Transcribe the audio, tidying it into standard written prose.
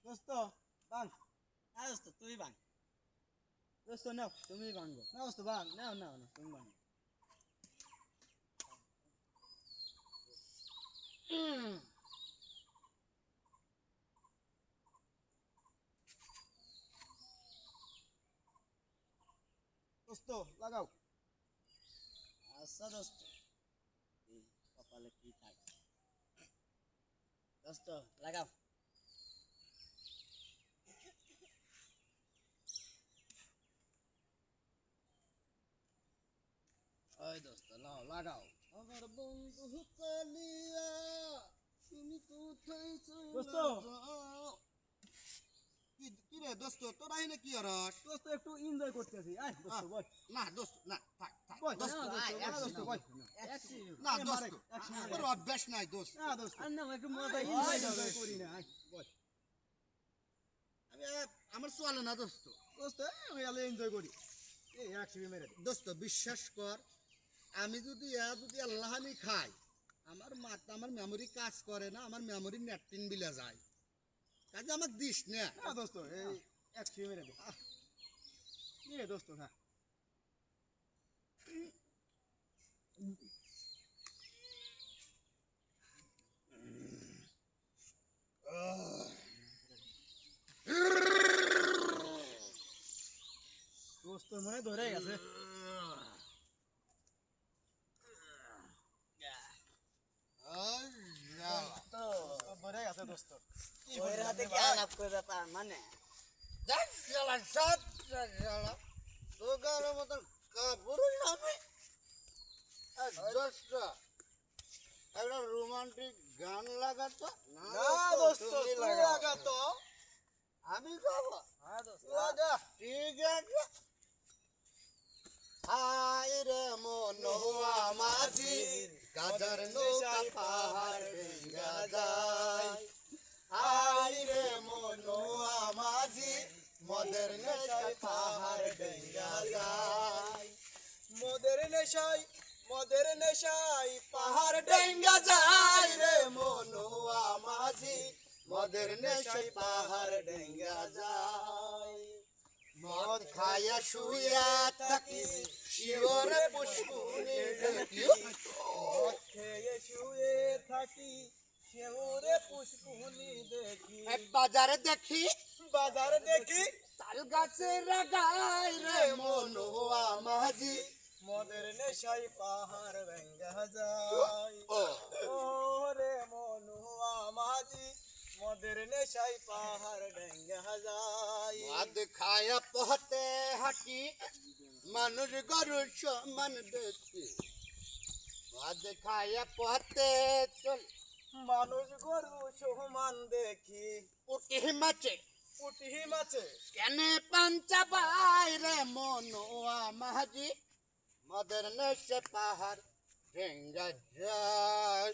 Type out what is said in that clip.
দোস্ত বাং না দোস্ত তুই বাং। দোস্ত নাও তুমি ভাঙো না দোস্ত বাং নাও নাও না তুমি ভাঙো দোস্ত লাগাও আচ্ছা দোস্ত, এই কপালে কি থাকে। দোস্ত লাগাও। ওই দোস্ত লাও লাগাও আমার বন্ধু কালিয়া তুমি কোথায় দোস্ত কি রে দোস্ত তোরা এনে কি আর দোস্ত একটু এনজয় করতেছি আয় দোস্ত বল না দোস্ত না থাক থাক বল দোস্ত দোস্ত বল না দোস্ত তোর অভ্যাস নাই দোস্ত না দোস্ত আর না একটু মজা এনজয় করি না আয় বল আমি আমার চলে না দোস্ত দোস্ত আমি এনজয় করি এই একশো মেরে দে দোস্ত বিশ্বাস কর আমি যদি আল্লাহ আমি খাই আমার মেমোরি কাজ করে না, আমার মেমোরি নেটিন বিলে যায়, কাজে আমাকে দিস না। না দোস্ত এই একশো মেরে দে নিয়ে দোস্ত হ্যাঁ দোস্ত মনে ধরে গেছে তো ধরে গেছে দোস্ত ওর হাতে কি আলাপ করে ব্যাপার মানে তোর মতন কাপড় নামে দোস্ত একটা রোমান্টিক গান লাগাতো না দোস্ত তুই লাগাতো আমি গাবো। হ্যাঁ দোস্ত লাগা ঠিক আছে। হায় রে মনোয়া মাঝি গাজার নৌকা পাহাড় ভেঙ্গা যায়, হায় রে মনোয়া মাঝি মদের নেশায় পাহাড় ভেঙ্গা যায়, মদের নেশাই পাহাড় ভেঙ্গা যায় রে মনোয়া মাঝি মদের নেশায় পাহাড় ভেঙ্গা যায়, মদ খায়া শুয়া থাকি শিওরে পুষ্কুনি দেখি, খেয়ে শুয়ে থাকি শেউরে পুষ্কুনি দেখি বাজারে দেখি বাজার দেখি তাল গাছের গায় রে মনোয়া মাঝি মদের নেশাই পাহাড় ভেঙ্গা যায় ও ও রে মনুয়া মাঝি মদের নেশাই পাহাড় ভেঙ্গা যায় মদ খায়া পথে হাঁটি মানুষ গরু সমান দেখি, মদ খায়া পথে চল মানুষ গরু সমান দেখি পুটি মাছে পুটি মাছে কেনে পাঞ্চা বাইরে মনোয়া মাঝি মদের নেশে পাহাড় ভেঙ্গা যায়।